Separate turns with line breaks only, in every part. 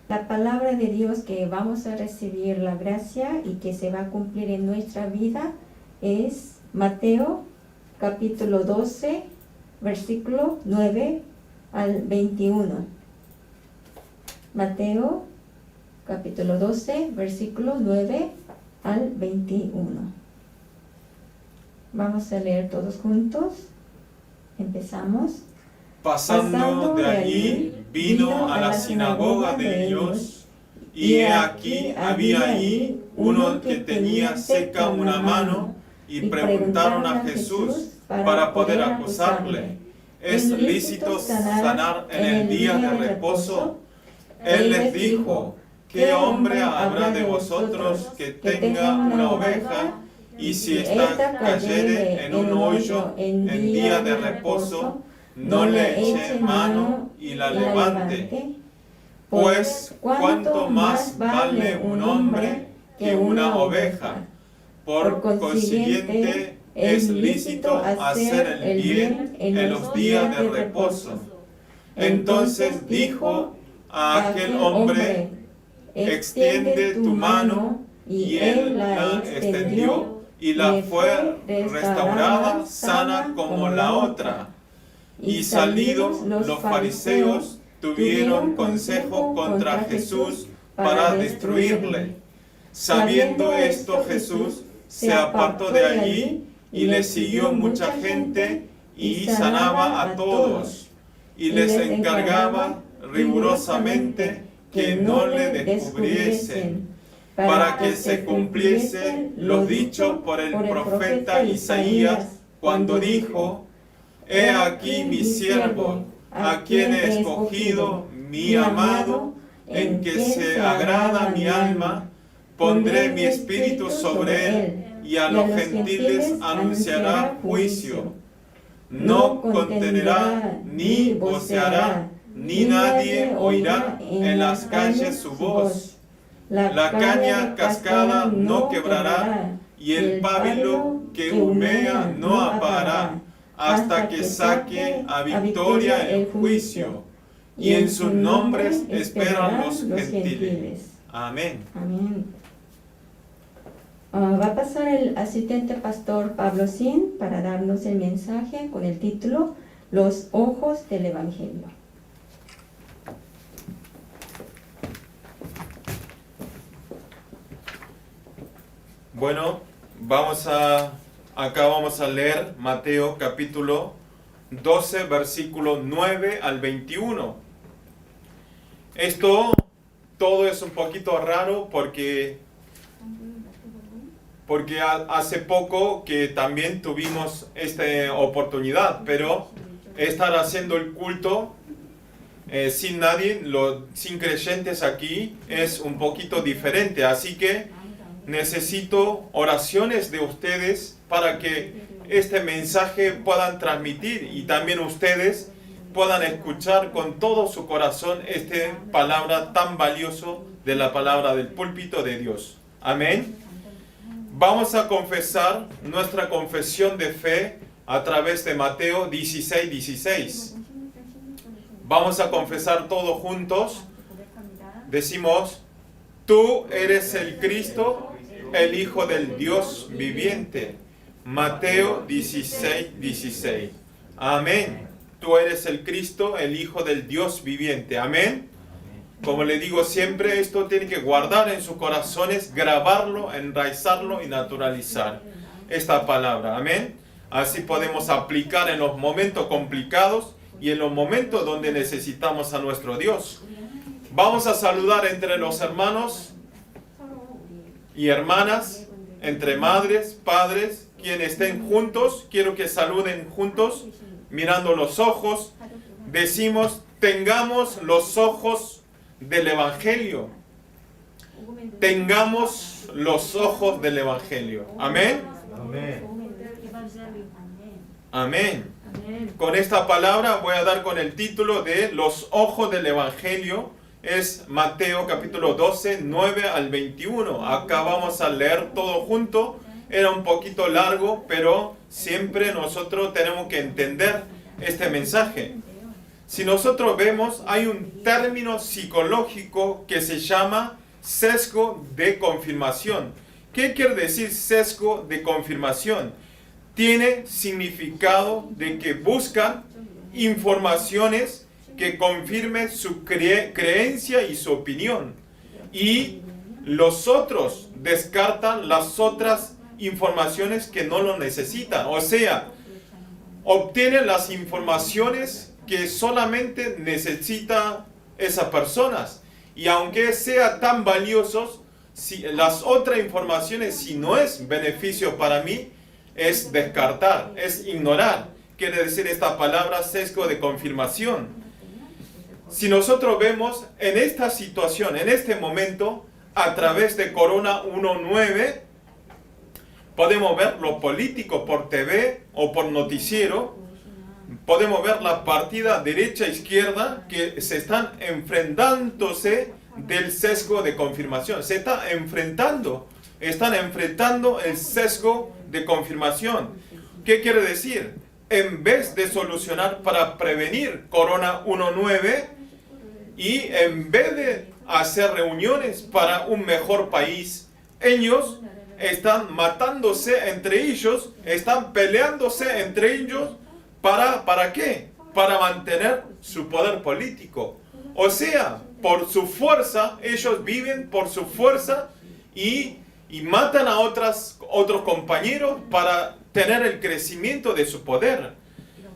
La palabra de Dios que vamos a recibir la gracia y que se va a cumplir en nuestra vida es Mateo capítulo 12, versículo 9 al 21. Mateo capítulo 12, versículo 9 al 21. Vamos a leer todos juntos. Empezamos.
Pasando de allí, vino a la sinagoga de ellos, y he aquí había allí uno que tenía seca una mano, y preguntaron a Jesús para poder acusarle: ¿es lícito sanar en el día de reposo? Él les dijo: ¿qué hombre habrá de vosotros que tenga una oveja, y si ésta cayere en un hoyo en día de reposo, no le eche mano y la levante? Pues cuánto más vale un hombre que una oveja. Por consiguiente, es lícito hacer el bien en los días de reposo. Entonces dijo a aquel hombre: extiende tu mano, y él la extendió, y la fue restaurada sana como la otra. Y salidos los fariseos tuvieron consejo contra Jesús para destruirle. Sabiendo esto, Jesús se apartó de allí y le siguió mucha gente, y sanaba a todos, y les encargaba rigurosamente que no le descubriesen, para que se cumpliese lo dicho por el profeta Isaías, cuando dijo: he aquí mi siervo, a quien he escogido, mi amado, en que se agrada mi alma. Pondré mi espíritu sobre él, y a los gentiles anunciará juicio. No contenerá ni voceará, ni nadie oirá en las calles su voz. La caña cascada no quebrará, y el pábilo que humea no apagará, hasta que saque a victoria el juicio, y en sus nombres esperan los gentiles. Amén.
Amén. Va a pasar el asistente pastor Pablo Sin para darnos el mensaje con el título Los ojos del Evangelio.
Bueno, acá vamos a leer Mateo capítulo 12, versículo 9 al 21. Esto todo es un poquito raro porque hace poco que también tuvimos esta oportunidad, pero estar haciendo el culto sin nadie, sin creyentes aquí, es un poquito diferente. Así que necesito oraciones de ustedes para que este mensaje puedan transmitir y también ustedes puedan escuchar con todo su corazón esta palabra tan valioso de la palabra del púlpito de Dios. Amén. Vamos a confesar nuestra confesión de fe a través de Mateo 16, 16. Vamos a confesar todos juntos. Decimos: tú eres el Cristo, el Hijo del Dios viviente. Mateo 16, 16. Amén. Tú eres el Cristo, el Hijo del Dios viviente. Amén. Como le digo siempre, esto tiene que guardar en sus corazones, grabarlo, enraizarlo y naturalizar esta palabra. Amén. Así podemos aplicar en los momentos complicados y en los momentos donde necesitamos a nuestro Dios. Vamos a saludar entre los hermanos y hermanas, entre madres, padres, quienes estén juntos. Quiero que saluden juntos, mirando los ojos. Decimos: tengamos los ojos del Evangelio. Tengamos los ojos del Evangelio. Amén.
Amén.
Amén. Con esta palabra voy a dar con el título de los ojos del Evangelio. Es Mateo capítulo 12, 9 al 21. Acá vamos a leer todo junto. Era un poquito largo, pero siempre nosotros tenemos que entender este mensaje. Si nosotros vemos, hay un término psicológico que se llama sesgo de confirmación. ¿Qué quiere decir sesgo de confirmación? Tiene significado de que buscan informaciones que confirmen su creencia y su opinión. Y los otros descartan las otras informaciones que no lo necesitan. O sea, obtienen las informaciones que solamente necesita esas personas. Y aunque sea tan valiosos, si las otras informaciones, si no es beneficio para mí, es descartar, es ignorar. Quiere decir esta palabra sesgo de confirmación. Si nosotros vemos en esta situación, en este momento, a través de Corona 19, podemos ver lo político por TV o por noticiero. Podemos ver la partida derecha-izquierda que se están enfrentándose del sesgo de confirmación. Están enfrentando el sesgo de confirmación. ¿Qué quiere decir? En vez de solucionar para prevenir Corona 19 y en vez de hacer reuniones para un mejor país, ellos están matándose entre ellos, están peleándose entre ellos. ¿Para qué? Para mantener su poder político. O sea, por su fuerza, ellos viven por su fuerza y matan a otros compañeros para tener el crecimiento de su poder.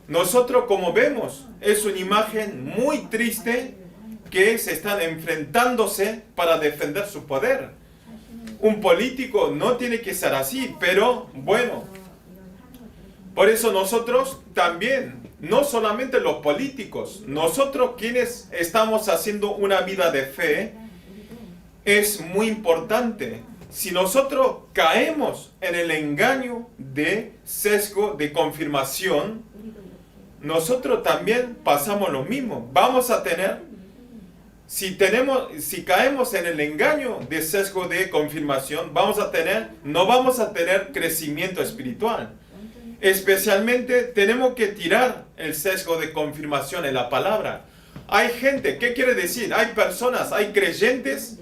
Nosotros, como vemos, es una imagen muy triste que se están enfrentándose para defender su poder. Un político no tiene que ser así, pero bueno. Por eso nosotros también, no solamente los políticos, nosotros quienes estamos haciendo una vida de fe, es muy importante. Si nosotros caemos en el engaño de sesgo de confirmación, nosotros también pasamos lo mismo. Vamos a tener, si caemos en el engaño de sesgo de confirmación, no vamos a tener crecimiento espiritual. Especialmente tenemos que tirar el sesgo de confirmación en la palabra. Hay gente, ¿qué quiere decir? Hay personas, hay creyentes,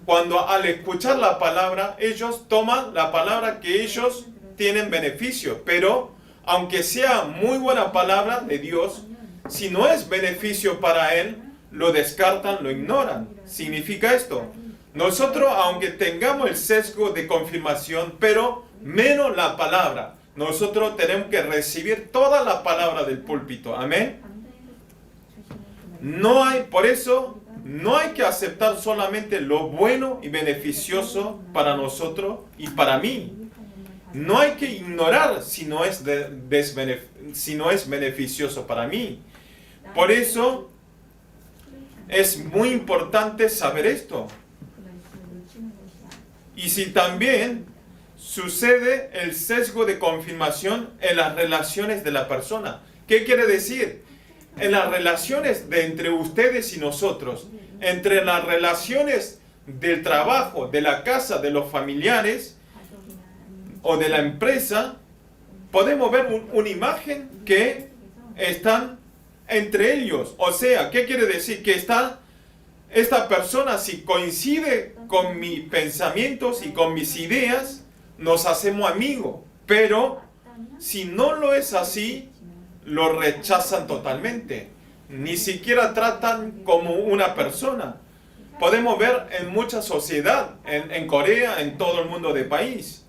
cuando al escuchar la palabra, ellos toman la palabra que ellos tienen beneficio. Pero, aunque sea muy buena palabra de Dios, si no es beneficio para él, lo descartan, lo ignoran. ¿Significa esto? Nosotros, aunque tengamos el sesgo de confirmación, pero menos la palabra, nosotros tenemos que recibir toda la palabra del púlpito. Amén. Por eso, no hay que aceptar solamente lo bueno y beneficioso para nosotros y para mí. No hay que ignorar si no es beneficioso para mí. Por eso, es muy importante saber esto. Y si también sucede el sesgo de confirmación en las relaciones de la persona. ¿Qué quiere decir? En las relaciones entre ustedes y nosotros, entre las relaciones del trabajo, de la casa, de los familiares o de la empresa, podemos ver una imagen que están entre ellos. O sea, ¿qué quiere decir? Que esta persona, si coincide con mis pensamientos y con mis ideas, nos hacemos amigos, pero si no lo es así, lo rechazan totalmente. Ni siquiera tratan como una persona. Podemos ver en mucha sociedad, en Corea, en todo el mundo de país.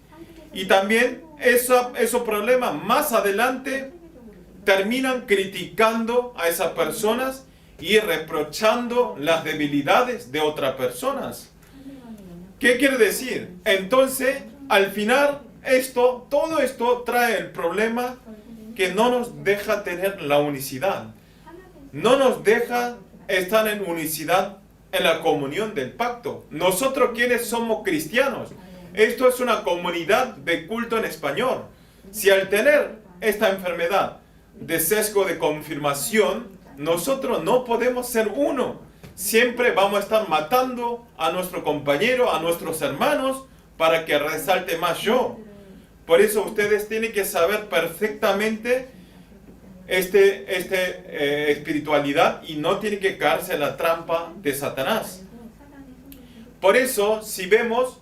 Y también esos problemas más adelante terminan criticando a esas personas y reprochando las debilidades de otras personas. ¿Qué quiere decir? Entonces, al final, todo esto trae el problema que no nos deja tener la unicidad. No nos deja estar en unicidad en la comunión del pacto. Nosotros quienes somos cristianos, esto es una comunidad de culto en español. Si al tener esta enfermedad de sesgo de confirmación, nosotros no podemos ser uno. Siempre vamos a estar matando a nuestro compañero, a nuestros hermanos, para que resalte más yo. Por eso ustedes tienen que saber perfectamente espiritualidad y no tiene que caerse en la trampa de Satanás. Por eso, si vemos,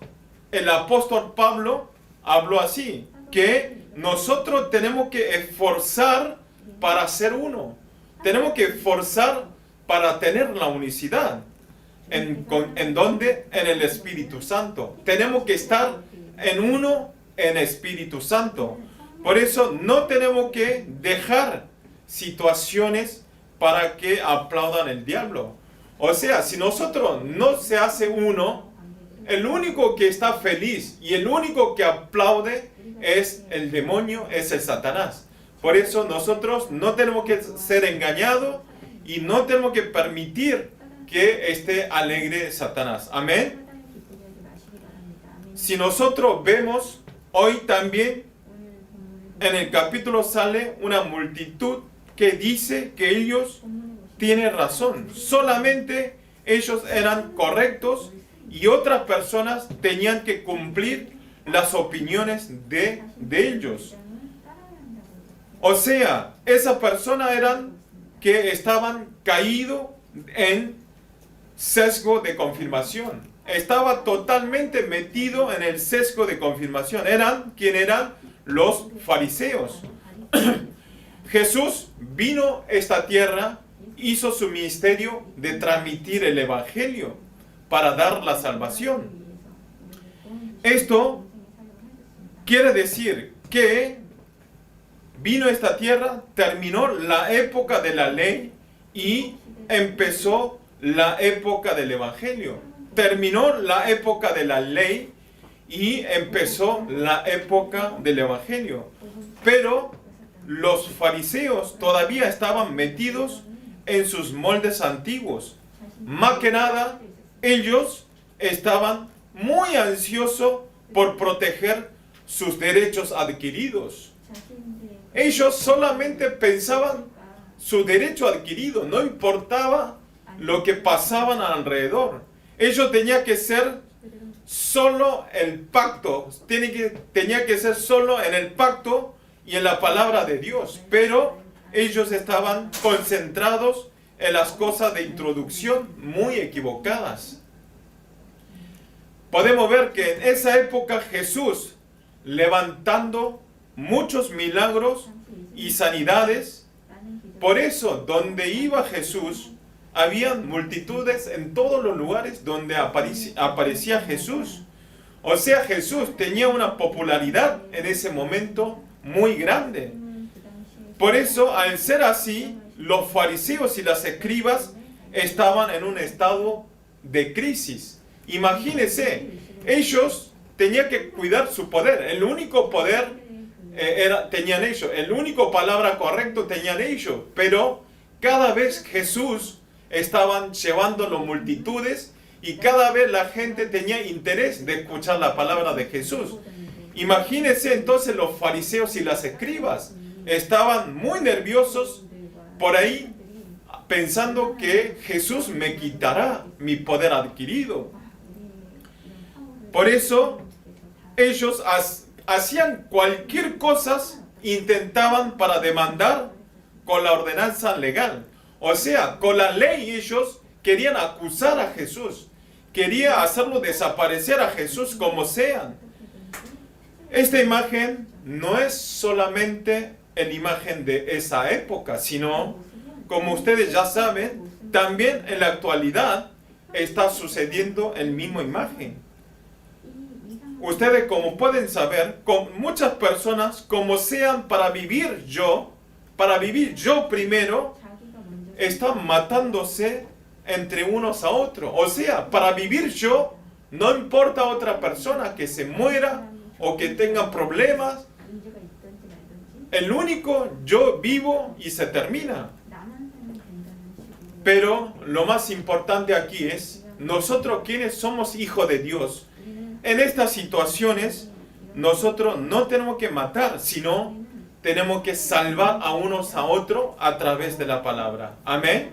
el apóstol Pablo habló así, que nosotros tenemos que esforzar para ser uno. Tenemos que esforzar para tener la unicidad. ¿En dónde? En el Espíritu Santo. Tenemos que estar en uno en Espíritu Santo. Por eso no tenemos que dejar situaciones para que aplaudan el diablo. O sea, si nosotros no se hace uno, el único que está feliz y el único que aplaude es el demonio, es el Satanás. Por eso nosotros no tenemos que ser engañados y no tenemos que permitir que esté alegre Satanás. Amén. Si nosotros vemos hoy también en el capítulo sale una multitud que dice que ellos tienen razón. Solamente ellos eran correctos y otras personas tenían que cumplir las opiniones de ellos. O sea, esas personas eran que estaban caídos en sesgo de confirmación. Estaba totalmente metido en el sesgo de confirmación. ¿Quién eran? Los fariseos. Jesús vino a esta tierra, hizo su ministerio de transmitir el evangelio para dar la salvación. Esto quiere decir que vino a esta tierra, terminó la época de la ley y empezó la época del evangelio. Terminó la época de la ley y empezó la época del evangelio. Pero los fariseos todavía estaban metidos en sus moldes antiguos. Más que nada, ellos estaban muy ansiosos por proteger sus derechos adquiridos. Ellos solamente pensaban su derecho adquirido, no importaba lo que pasaban alrededor. Ellos tenían que ser solo el pacto, tenía que ser solo en el pacto y en la palabra de Dios, pero ellos estaban concentrados en las cosas de introducción muy equivocadas. Podemos ver que en esa época Jesús, levantando muchos milagros y sanidades, por eso donde iba Jesús, habían multitudes en todos los lugares donde aparecía Jesús. O sea, Jesús tenía una popularidad en ese momento muy grande. Por eso, al ser así, los fariseos y las escribas estaban en un estado de crisis. Imagínense, ellos tenían que cuidar su poder. El único poder tenían ellos. El único palabra correcto tenían ellos. Pero cada vez Jesús estaban llevando las multitudes y cada vez la gente tenía interés de escuchar la palabra de Jesús. Imagínense entonces los fariseos y las escribas estaban muy nerviosos por ahí pensando que Jesús me quitará mi poder adquirido. Por eso ellos hacían cualquier cosa, intentaban para demandar con la ordenanza legal. O sea, con la ley ellos querían acusar a Jesús. Querían hacerlo desaparecer a Jesús como sean. Esta imagen no es solamente la imagen de esa época, sino, como ustedes ya saben, también en la actualidad está sucediendo el mismo imagen. Ustedes, como pueden saber, con muchas personas, como sean para vivir yo primero, están matándose entre unos a otros. O sea, para vivir yo, no importa a otra persona que se muera o que tenga problemas. El único, yo vivo y se termina. Pero lo más importante aquí es, nosotros quienes somos hijos de Dios, en estas situaciones, nosotros no tenemos que matar, sino tenemos que salvar a unos a otros a través de la palabra. Amén.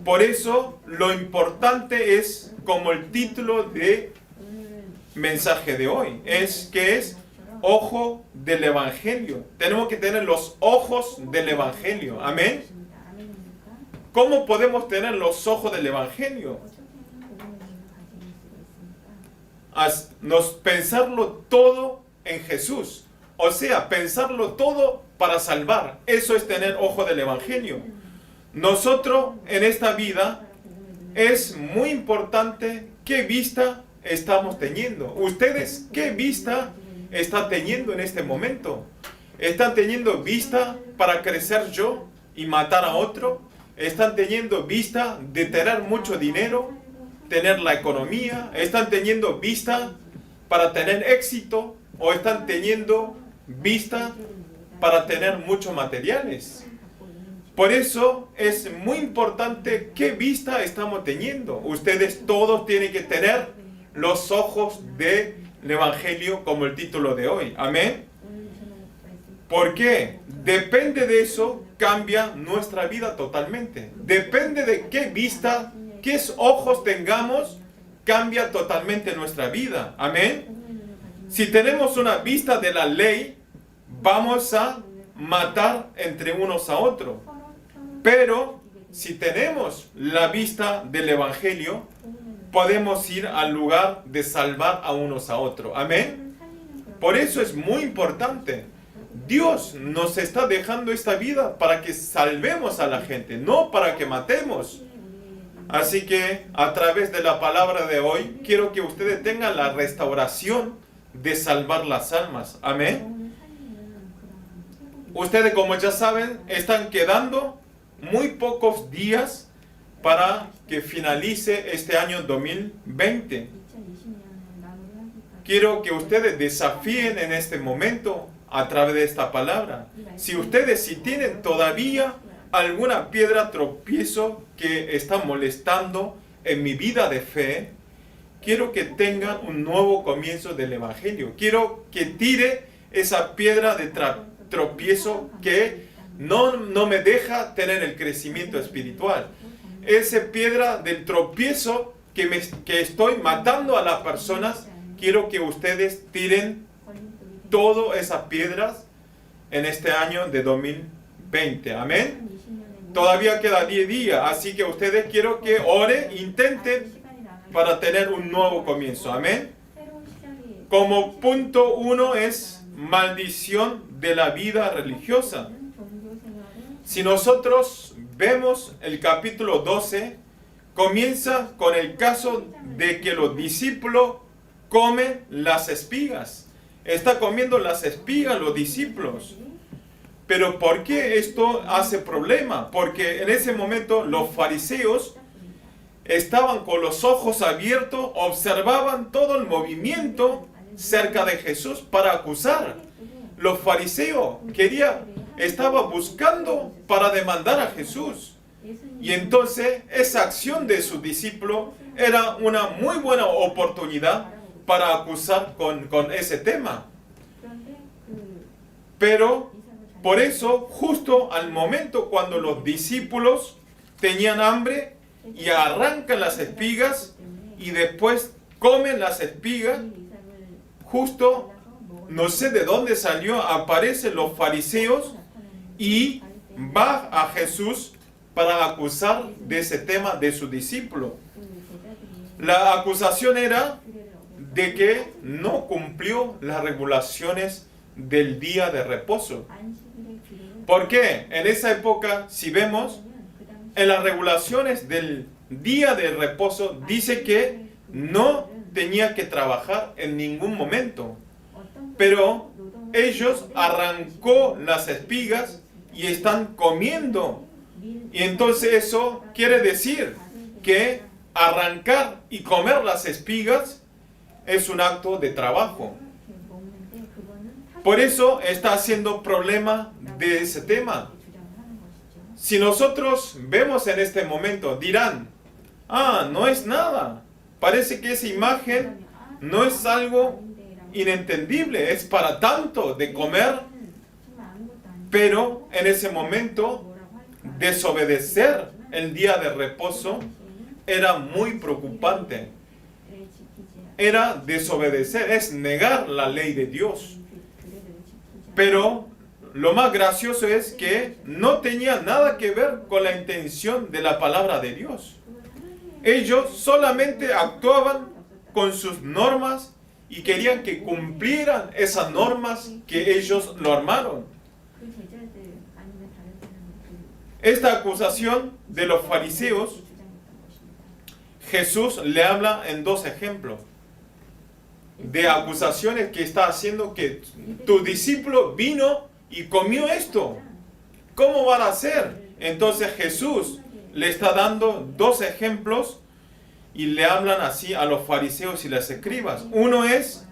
Por eso, lo importante es, como el título de mensaje de hoy, es ojo del Evangelio. Tenemos que tener los ojos del Evangelio. Amén. ¿Cómo podemos tener los ojos del Evangelio? Pensarlo todo en Jesús. O sea, pensarlo todo para salvar. Eso es tener ojo del Evangelio. Nosotros en esta vida es muy importante qué vista estamos teniendo. Ustedes, ¿qué vista están teniendo en este momento? ¿Están teniendo vista para crecer yo y matar a otro? ¿Están teniendo vista de tener mucho dinero, tener la economía? ¿Están teniendo vista para tener éxito? ¿O están teniendo vista para tener muchos materiales? Por eso es muy importante qué vista estamos teniendo. Ustedes todos tienen que tener los ojos del Evangelio como el título de hoy. Amén. ¿Por qué? Depende de eso, cambia nuestra vida totalmente. Depende de qué vista, qué ojos tengamos, cambia totalmente nuestra vida. Amén. Si tenemos una vista de la ley, vamos a matar entre unos a otros. Pero si tenemos la vista del Evangelio, podemos ir al lugar de salvar a unos a otros. Amén. Por eso es muy importante. Dios nos está dejando esta vida para que salvemos a la gente, no para que matemos. Así que a través de la palabra de hoy, quiero que ustedes tengan la restauración de salvar las almas. Amén. Ustedes, como ya saben, están quedando muy pocos días para que finalice este año 2020. Quiero que ustedes desafíen en este momento a través de esta palabra. Si tienen todavía alguna piedra tropiezo que está molestando en mi vida de fe, quiero que tengan un nuevo comienzo del Evangelio. Quiero que tire esa piedra de tropiezo que no me deja tener el crecimiento espiritual. Esa piedra del tropiezo que estoy matando a las personas, quiero que ustedes tiren todas esas piedras en este año de 2020. Amén. Todavía queda 10 días, así que ustedes quiero que oren, intenten para tener un nuevo comienzo. Amén. Como punto 1 es maldición de la vida religiosa. Si nosotros vemos el capítulo 12, comienza con el caso de que los discípulos comen las espigas. Está comiendo las espigas los discípulos. Pero ¿por qué esto hace problema? Porque en ese momento los fariseos estaban con los ojos abiertos, observaban todo el movimiento cerca de Jesús para acusar. Los fariseos estaban buscando para demandar a Jesús. Y entonces esa acción de sus discípulos era una muy buena oportunidad para acusar con ese tema. Pero por eso, justo al momento cuando los discípulos tenían hambre y arrancan las espigas y después comen las espigas, justo no sé de dónde salió, aparecen los fariseos y va a Jesús para acusar de ese tema de su discípulo. La acusación era de que no cumplió las regulaciones del día de reposo. ¿Por qué? En esa época, si vemos, en las regulaciones del día de reposo dice que no tenía que trabajar en ningún momento. Pero ellos arrancó las espigas y están comiendo. Y entonces eso quiere decir que arrancar y comer las espigas es un acto de trabajo. Por eso está haciendo problema de ese tema. Si nosotros vemos en este momento, dirán, no es nada. Parece que esa imagen no es algo inentendible, es para tanto de comer. Pero en ese momento, desobedecer el día de reposo era muy preocupante. Era desobedecer, es negar la ley de Dios. Pero lo más gracioso es que no tenía nada que ver con la intención de la palabra de Dios. Ellos solamente actuaban con sus normas y querían que cumplieran esas normas que ellos lo armaron. Esta acusación de los fariseos, Jesús le habla en dos ejemplos de acusaciones que está haciendo, que tu discípulo vino y comió esto. ¿Cómo van a hacer? Entonces Jesús le está dando dos ejemplos y le hablan así a los fariseos y los escribas. Uno es,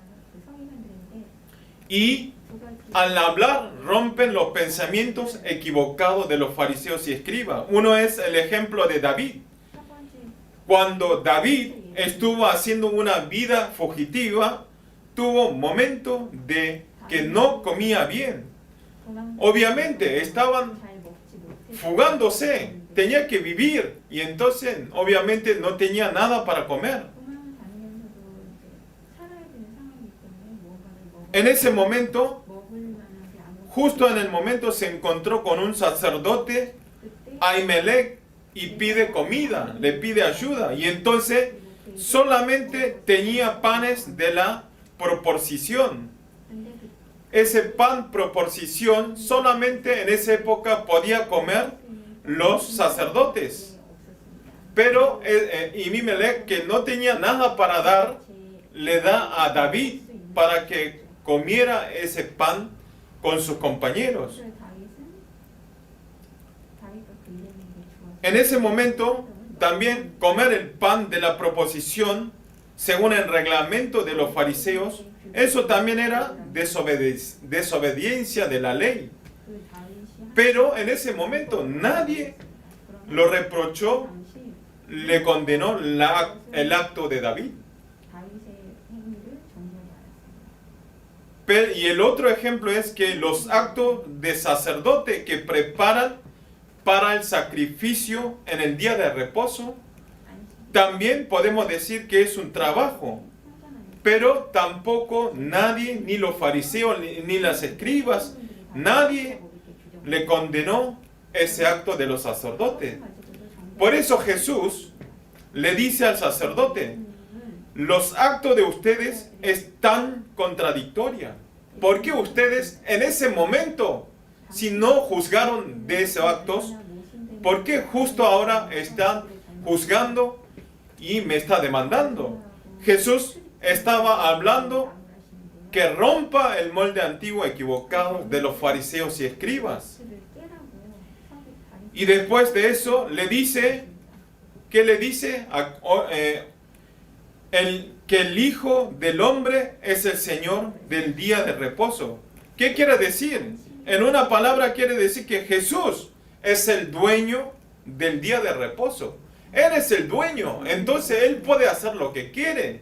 y al hablar rompen los pensamientos equivocados de los fariseos y escribas. Uno es el ejemplo de David. Cuando David estuvo haciendo una vida fugitiva, tuvo momentos de que no comía bien. Obviamente estaban fugándose, tenía que vivir y entonces obviamente no tenía nada para comer. En ese momento, justo en el momento, se encontró con un sacerdote, Ahimelech, y pide comida, le pide ayuda. Y entonces solamente tenía panes de la proposición. Ese pan proposición solamente en esa época podía comer los sacerdotes. Pero Ahimelech, que no tenía nada para dar, le da a David para que comiera ese pan con sus compañeros. En ese momento, también comer el pan de la proposición, según el reglamento de los fariseos, eso también era desobediencia de la ley. Pero en ese momento nadie lo reprochó, le condenó el acto de David. Y el otro ejemplo es que los actos de sacerdote que preparan para el sacrificio en el día de reposo, también podemos decir que es un trabajo, pero tampoco nadie, ni los fariseos, ni las escribas, nadie le condenó ese acto de los sacerdotes. Por eso Jesús le dice al sacerdote, los actos de ustedes están contradictorios. ¿Por qué ustedes en ese momento, si no juzgaron de esos actos, por qué justo ahora están juzgando y me está demandando? Jesús estaba hablando que rompa el molde antiguo equivocado de los fariseos y escribas. Y después de eso le dice, ¿qué le dice? Que el Hijo del Hombre es el Señor del día de reposo. ¿Qué quiere decir? En una palabra quiere decir que Jesús es el dueño del día de reposo. Él es el dueño, entonces Él puede hacer lo que quiere.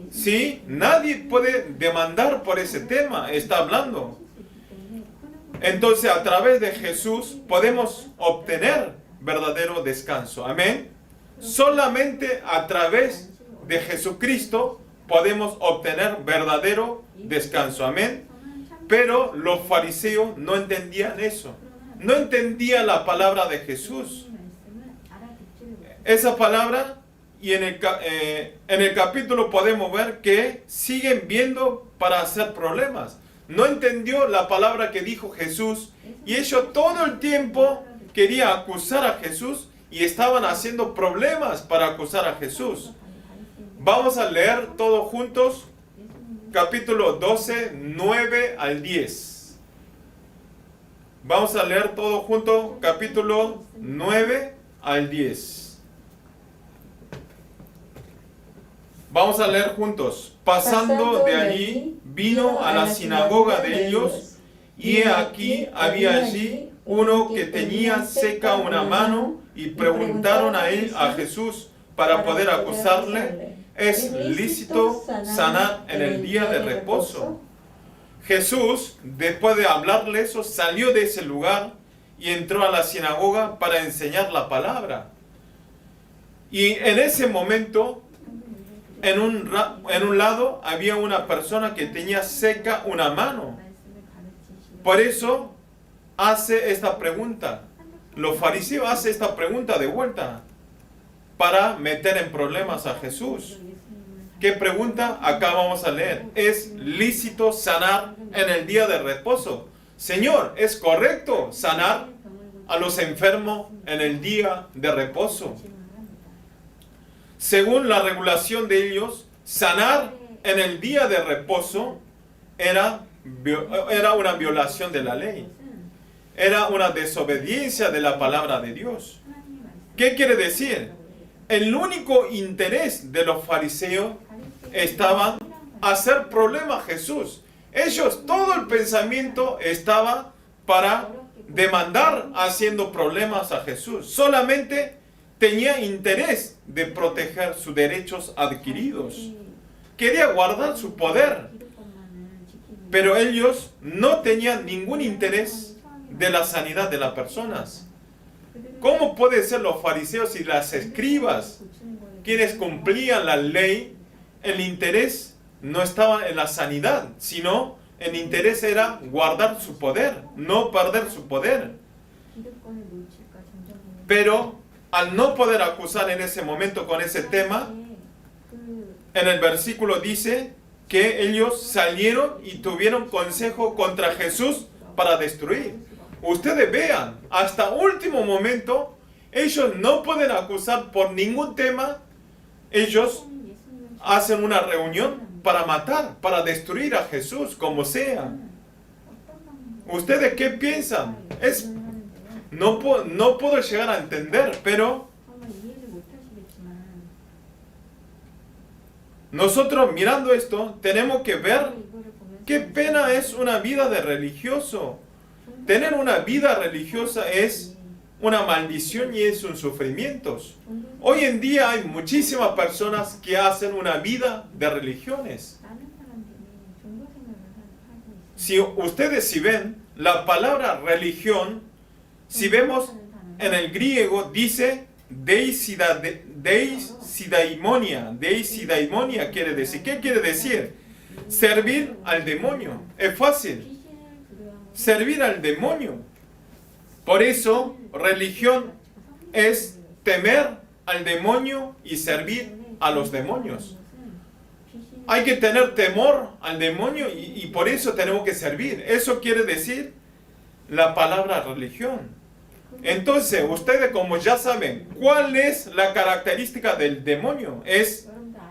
¿Sí? Nadie puede demandar por ese tema, está hablando. Entonces a través de Jesús podemos obtener verdadero descanso. Amén. Solamente a través de Jesucristo podemos obtener verdadero descanso. Amén. Pero los fariseos no entendían eso. No entendían la palabra de Jesús. Esa palabra, y en el capítulo podemos ver que siguen viendo para hacer problemas. No entendió la palabra que dijo Jesús y ellos todo el tiempo querían acusar a Jesús y estaban haciendo problemas para acusar a Jesús. Vamos a leer todos juntos capítulo 12, 9 al 10. Vamos a leer todos juntos capítulo 9 al 10. Vamos a leer juntos. Pasando de allí, vino a la sinagoga de ellos, y he aquí había allí uno que tenía seca una mano, y preguntaron a Jesús para poder acusarle, ¿es lícito sanar en el día de reposo? Jesús, después de hablarle eso, salió de ese lugar y entró a la sinagoga para enseñar la palabra. Y en ese momento, en un lado había una persona que tenía seca una mano. Por eso hace esta pregunta. Los fariseos hacen esta pregunta de vuelta para meter en problemas a Jesús. ¿Qué pregunta? Acá vamos a leer. ¿Es lícito sanar en el día de reposo? Señor, ¿es correcto sanar a los enfermos en el día de reposo? Según la regulación de ellos, sanar en el día de reposo era una violación de la ley. Era una desobediencia de la palabra de Dios. ¿Qué quiere decir? El único interés de los fariseos estaba hacer problema a Jesús. Ellos, todo el pensamiento estaba para demandar haciendo problemas a Jesús. Solamente tenía interés de proteger sus derechos adquiridos. Quería guardar su poder. Pero ellos no tenían ningún interés de la sanidad de las personas. ¿Cómo puede ser los fariseos y las escribas, quienes cumplían la ley? El interés no estaba en la sanidad, sino el interés era guardar su poder, no perder su poder. Pero al no poder acusar en ese momento con ese tema, en el versículo dice que ellos salieron y tuvieron consejo contra Jesús para destruir. Ustedes vean, hasta último momento, ellos no pueden acusar por ningún tema. Ellos hacen una reunión para matar, para destruir a Jesús, como sea. ¿Ustedes qué piensan? No puedo llegar a entender, pero nosotros mirando esto, tenemos que ver qué pena es una vida de religioso. Tener una vida religiosa es una maldición y es un sufrimiento. Hoy en día hay muchísimas personas que hacen una vida de religiones. Si ustedes ven, la palabra religión, si vemos en el griego, dice deisidaimonía quiere decir. ¿Qué quiere decir? Servir al demonio. Es fácil. Servir al demonio. Por eso, religión es temer al demonio y servir a los demonios. Hay que tener temor al demonio y por eso tenemos que servir. Eso quiere decir la palabra religión. Entonces, ustedes como ya saben, ¿cuál es la característica del demonio? Es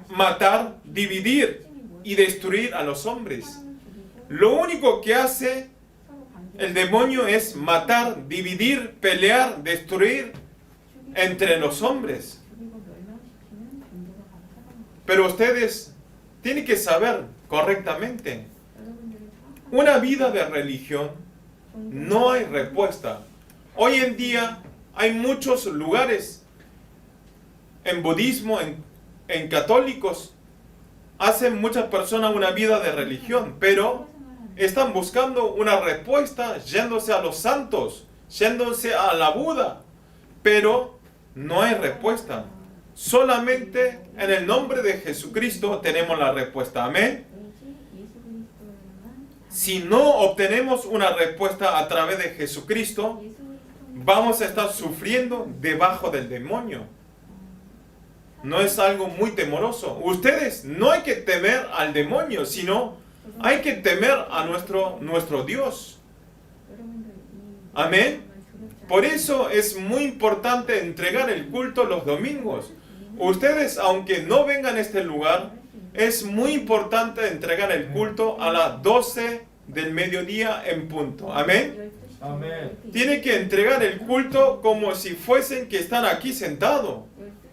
matar, dividir y destruir a los hombres. Lo único que hace el demonio es matar, dividir, pelear, destruir entre los hombres. Pero ustedes tienen que saber correctamente, una vida de religión no hay respuesta. Hoy en día hay muchos lugares en budismo, en católicos, hacen muchas personas una vida de religión, pero están buscando una respuesta yéndose a los santos, yéndose a la Buda, pero no hay respuesta. Solamente en el nombre de Jesucristo tenemos la respuesta. Amén. Si no obtenemos una respuesta a través de Jesucristo, vamos a estar sufriendo debajo del demonio. No es algo muy temoroso. Ustedes no hay que temer al demonio, sino hay que temer a nuestro Dios. Amén. Por eso es muy importante entregar el culto los domingos. Ustedes, aunque no vengan a este lugar, es muy importante entregar el culto a las 12 del mediodía en punto. Amén.
Amén.
Tiene que entregar el culto como si fuesen que están aquí sentados,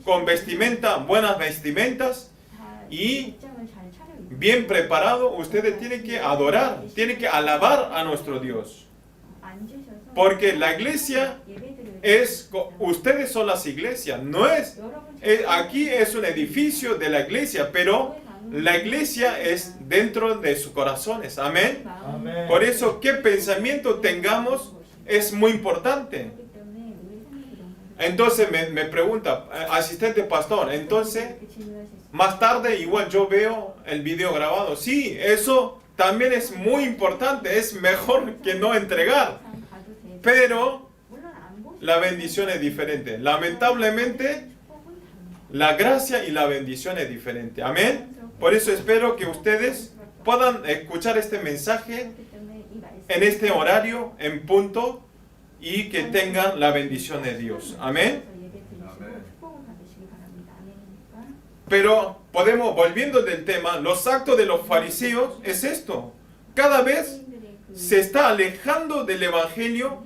con vestimenta, buenas vestimentas y bien preparado. Ustedes tienen que adorar, tienen que alabar a nuestro Dios. Porque la iglesia ustedes son las iglesias, aquí es un edificio de la iglesia, pero la iglesia es dentro de sus corazones. Amén.
Amén.
Por eso, qué pensamiento tengamos es muy importante. Entonces me pregunta, asistente pastor, entonces más tarde igual yo veo el video grabado. Sí, eso también es muy importante, es mejor que no entregar. Pero la bendición es diferente. Lamentablemente, la gracia y la bendición es diferente. Amén. Por eso espero que ustedes puedan escuchar este mensaje en este horario, en punto, y que tengan la bendición de Dios. Amén. Pero volviendo del tema, los actos de los fariseos es esto. Cada vez se está alejando del evangelio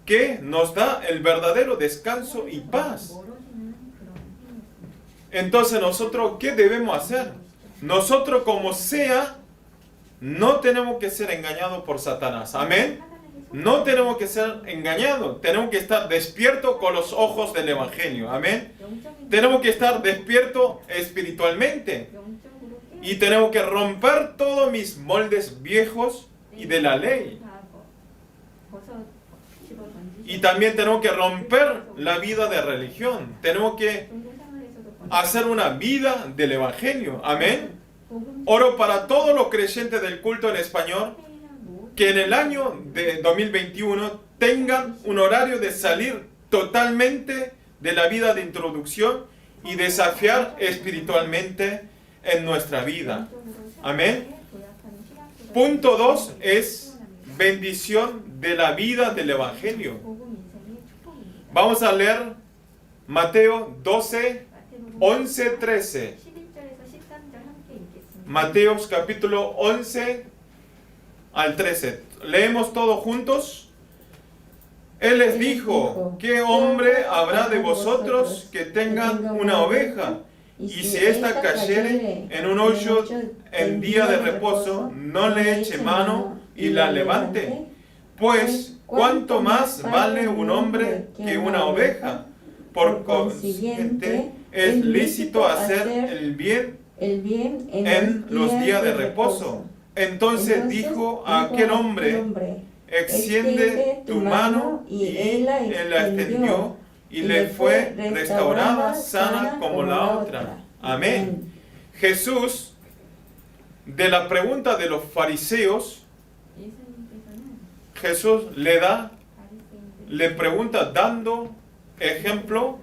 que nos da el verdadero descanso y paz. Entonces nosotros, ¿qué debemos hacer? Nosotros como sea, no tenemos que ser engañados por Satanás. Amén. No tenemos que ser engañados. Tenemos que estar despiertos con los ojos del evangelio. Amén. Tenemos que estar despiertos espiritualmente. Y tenemos que romper todos mis moldes viejos y de la ley. Y también tenemos que romper la vida de religión. Tenemos que hacer una vida del evangelio. Amén. Oro para todos los creyentes del culto en español que en el año de 2021 tengan un horario de salir totalmente de la vida de introducción y desafiar espiritualmente en nuestra vida. Amén. Punto 2 es bendición de la vida del evangelio. Vamos a leer Mateo 12, 11, 13. Mateo capítulo 11 al 13. Leemos todos juntos. Él les dijo: ¿qué hombre habrá de vosotros que tengan una oveja? Y si ésta cayere en un hoyo en día de reposo, no le eche mano y la levante. Pues, ¿cuánto más vale un hombre que una oveja? Por consiguiente, es lícito hacer el bien en los días de reposo. Entonces dijo a aquel hombre: extiende tu mano, y él la extendió, y le fue restaurada sana como la otra. Amén. Jesús, de la pregunta de los fariseos, Jesús le pregunta dando ejemplo.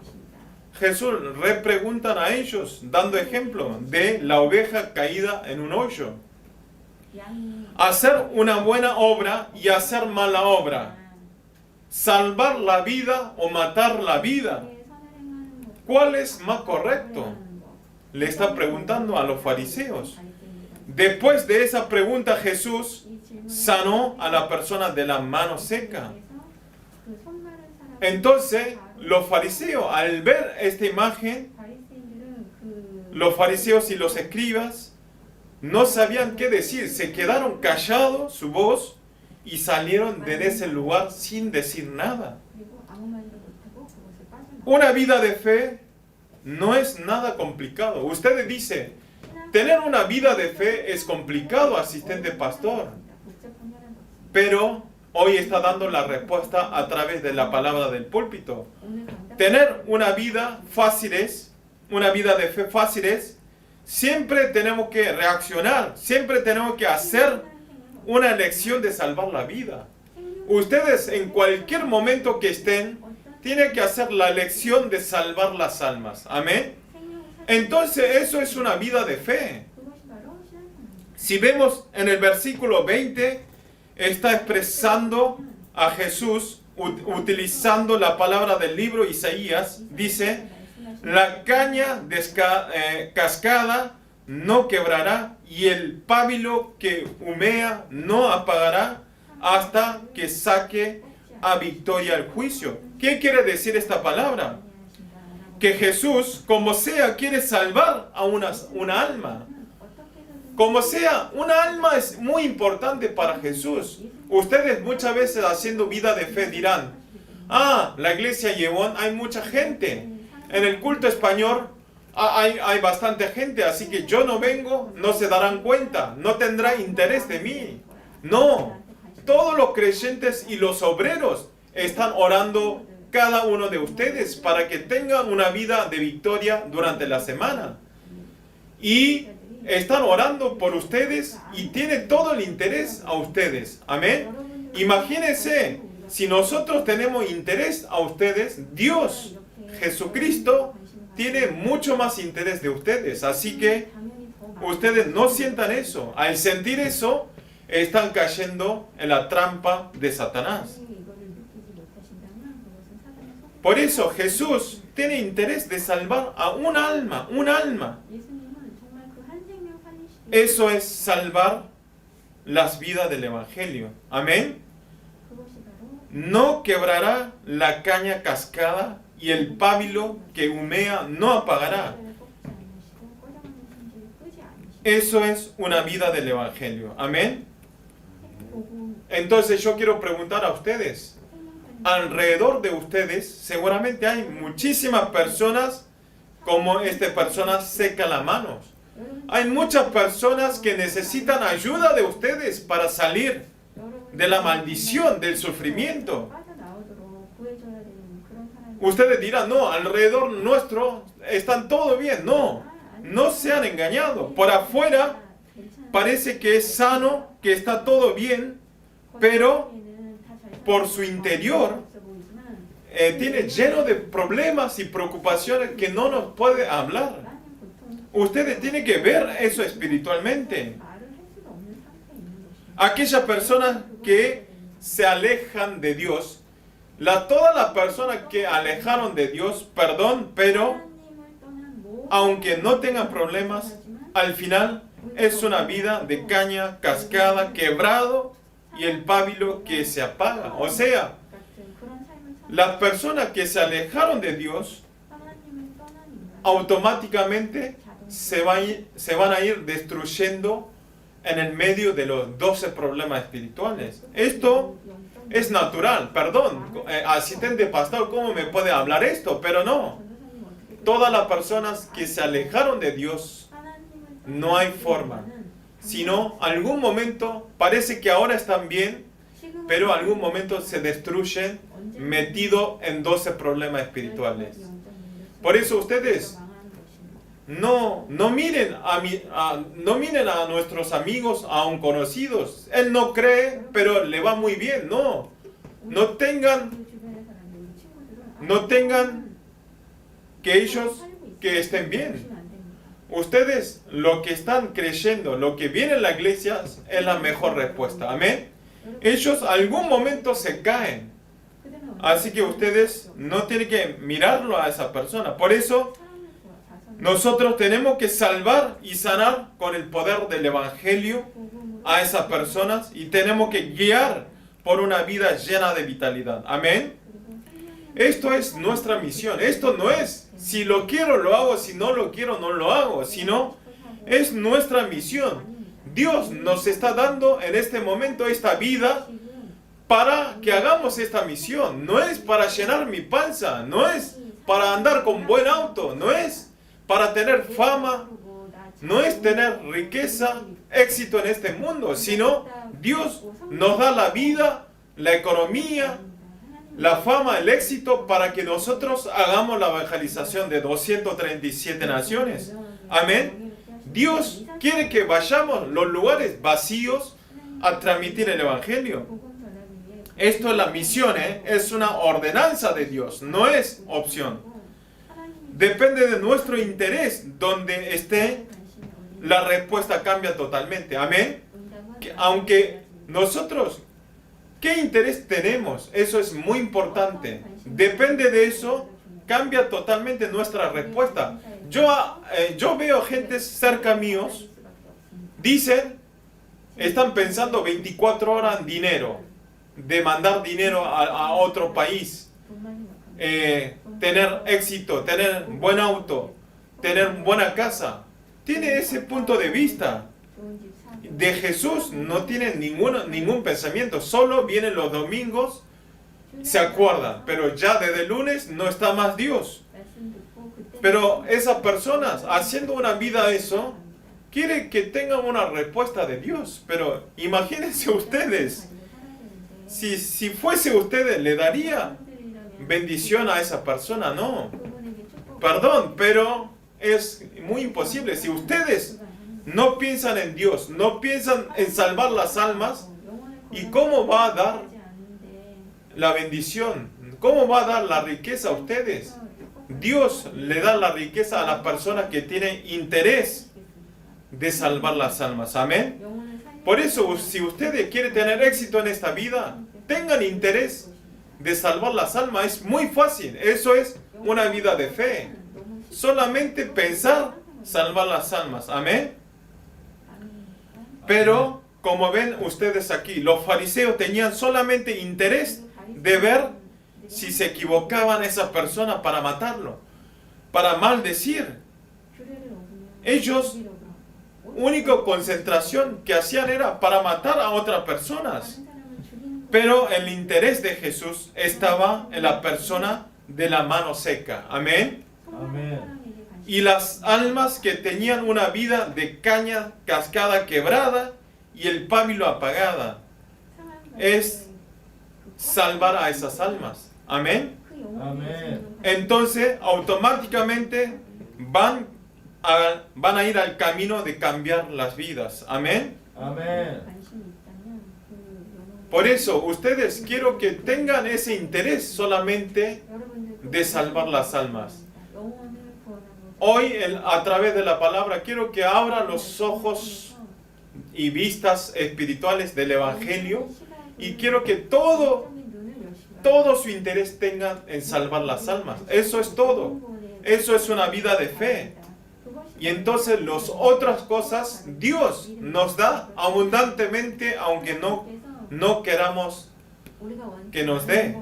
Jesús repregunta a ellos dando ejemplo de la oveja caída en un hoyo. Hacer una buena obra y hacer mala obra. Salvar la vida o matar la vida. ¿Cuál es más correcto? Le está preguntando a los fariseos. Después de esa pregunta, Jesús sanó a la persona de la mano seca. Entonces, los fariseos, al ver esta imagen, los fariseos y los escribas no sabían qué decir, se quedaron callados su voz y salieron de ese lugar sin decir nada. Una vida de fe no es nada complicado. Ustedes dicen, tener una vida de fe es complicado, asistente pastor. Pero hoy está dando la respuesta a través de la palabra del púlpito. Tener una vida de fe fácil es, siempre tenemos que reaccionar, siempre tenemos que hacer una elección de salvar la vida. Ustedes en cualquier momento que estén, tienen que hacer la elección de salvar las almas. Amén. Entonces eso es una vida de fe. Si vemos en el versículo 20, está expresando a Jesús utilizando la palabra del libro Isaías. Dice: la caña cascada no quebrará, y el pábilo que humea no apagará hasta que saque a victoria el juicio. ¿Qué quiere decir esta palabra? Que Jesús, como sea, quiere salvar a una alma. Como sea, una alma es muy importante para Jesús. Ustedes muchas veces haciendo vida de fe dirán: la iglesia Yewon hay mucha gente. En el culto español hay bastante gente, así que yo no vengo, no se darán cuenta, no tendrá interés de mí. No, todos los creyentes y los obreros están orando cada uno de ustedes para que tengan una vida de victoria durante la semana. Y están orando por ustedes y tiene todo el interés a ustedes. Amén. Imagínense, si nosotros tenemos interés a ustedes, Dios, Jesucristo, tiene mucho más interés de ustedes. Así que ustedes no sientan eso. Al sentir eso, están cayendo en la trampa de Satanás. Por eso Jesús tiene interés de salvar a un alma, un alma. Eso es salvar las vidas del Evangelio. Amén. No quebrará la caña cascada y el pábilo que humea no apagará. Eso es una vida del Evangelio. Amén. Entonces yo quiero preguntar a ustedes. Alrededor de ustedes seguramente hay muchísimas personas como esta persona seca las manos. Hay muchas personas que necesitan ayuda de ustedes para salir de la maldición, del sufrimiento. Ustedes dirán, no, alrededor nuestro están todo bien. No, no se han engañado. Por afuera parece que es sano, que está todo bien, pero por su interior tiene lleno de problemas y preocupaciones que no nos puede hablar. Ustedes tienen que ver eso espiritualmente. Aquellas personas que se alejan de Dios, todas las personas que alejaron de Dios, perdón, pero aunque no tengan problemas, al final es una vida de caña cascada, quebrado y el pábilo que se apaga. O sea, las personas que se alejaron de Dios automáticamente se van a ir destruyendo en el medio de los 12 problemas espirituales. Esto es natural, perdón, asistente pastor, ¿cómo me puede hablar esto? Pero no, todas las personas que se alejaron de Dios, no hay forma, sino algún momento, parece que ahora están bien, pero algún momento se destruyen metido en 12 problemas espirituales. Por eso ustedes no miren a nuestros amigos, aun conocidos. Él no cree, pero le va muy bien. No tengan que ellos que estén bien. Ustedes lo que están creyendo, lo que viene en la iglesia es la mejor respuesta. Amén. Ellos algún momento se caen. Así que ustedes no tienen que mirarlo a esa persona. Por eso nosotros tenemos que salvar y sanar con el poder del Evangelio a esas personas y tenemos que guiar por una vida llena de vitalidad. Amén. Esto es nuestra misión. Esto no es si lo quiero lo hago, si no lo quiero no lo hago, sino es nuestra misión. Dios nos está dando en este momento esta vida para que hagamos esta misión. No es para llenar mi panza, no es para andar con buen auto, no es para tener fama, no es tener riqueza, éxito en este mundo, sino Dios nos da la vida, la economía, la fama, el éxito para que nosotros hagamos la evangelización de 237 naciones. Amén. Dios quiere que vayamos a los lugares vacíos a transmitir el Evangelio. Esto es la misión, es una ordenanza de Dios, no es opción. Depende de nuestro interés, donde esté, la respuesta cambia totalmente. Amén. Aunque nosotros, ¿qué interés tenemos? Eso es muy importante. Depende de eso, cambia totalmente nuestra respuesta. Yo veo gente cerca míos, dicen, están pensando 24 horas en dinero, de mandar dinero a otro país, tener éxito, tener buen auto, tener buena casa. Tiene ese punto de vista. De Jesús no tiene ningún pensamiento, solo vienen los domingos, se acuerdan, pero ya desde el lunes no está más Dios. Pero esas personas haciendo una vida eso, quiere que tengan una respuesta de Dios. Pero imagínense ustedes, si fuese ustedes, ¿le daría bendición a esa persona? No. Perdón, pero es muy imposible. Si ustedes no piensan en Dios, no piensan en salvar las almas, ¿y cómo va a dar la bendición? ¿Cómo va a dar la riqueza a ustedes? Dios le da la riqueza a las personas que tienen interés de salvar las almas. Amén. Por eso, si ustedes quieren tener éxito en esta vida, tengan interés de salvar las almas. Es muy fácil. Eso es una vida de fe. Solamente pensar salvar las almas. Amén. Pero, como ven ustedes aquí, los fariseos tenían solamente interés de ver si se equivocaban esas personas para matarlo, para maldecir. Ellos, única concentración que hacían era para matar a otras personas. Pero el interés de Jesús estaba en la persona de la mano seca. Amén.
Amén.
Y las almas que tenían una vida de caña, cascada quebrada y el pábilo apagada. Es salvar a esas almas. Amén.
Amén.
Entonces, automáticamente van a ir al camino de cambiar las vidas. Amén.
Amén.
Por eso, ustedes quiero que tengan ese interés solamente de salvar las almas. Hoy, a través de la palabra, quiero que abran los ojos y vistas espirituales del Evangelio y quiero que todo su interés tengan en salvar las almas. Eso es todo. Eso es una vida de fe. Y entonces las otras cosas Dios nos da abundantemente, aunque no queramos que nos dé.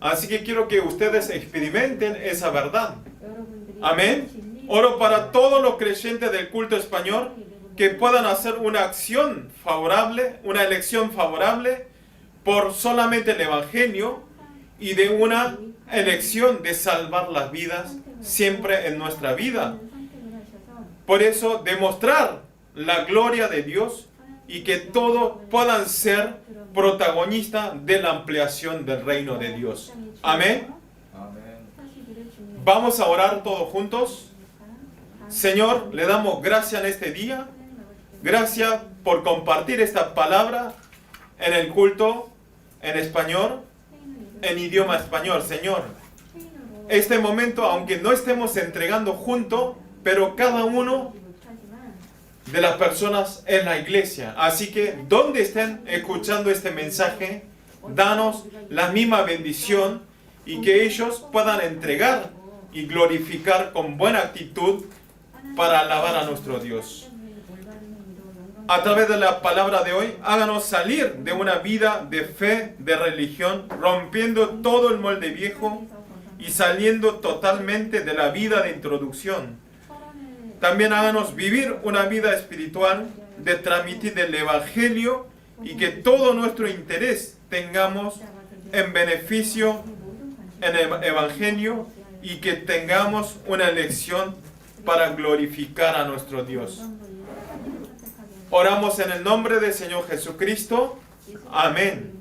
Así que quiero que ustedes experimenten esa verdad. Amén. Oro para todos los creyentes del culto español que puedan hacer una acción favorable, una elección favorable por solamente el Evangelio y de una elección de salvar las vidas siempre en nuestra vida. Por eso, demostrar la gloria de Dios y que todos puedan ser protagonistas de la ampliación del reino de Dios. Amén. Vamos a orar todos juntos. Señor, le damos gracias en este día. Gracias por compartir esta palabra en el culto en español, en idioma español, Señor. Este momento, aunque no estemos entregando juntos, pero cada uno de las personas en la iglesia. Así que, donde estén escuchando este mensaje, danos la misma bendición y que ellos puedan entregar y glorificar con buena actitud para alabar a nuestro Dios. A través de la palabra de hoy, háganos salir de una vida de fe, de religión, rompiendo todo el molde viejo y saliendo totalmente de la vida de introducción. También háganos vivir una vida espiritual de transmitir el Evangelio y que todo nuestro interés tengamos en beneficio en el Evangelio y que tengamos una elección para glorificar a nuestro Dios. Oramos en el nombre del Señor Jesucristo. Amén.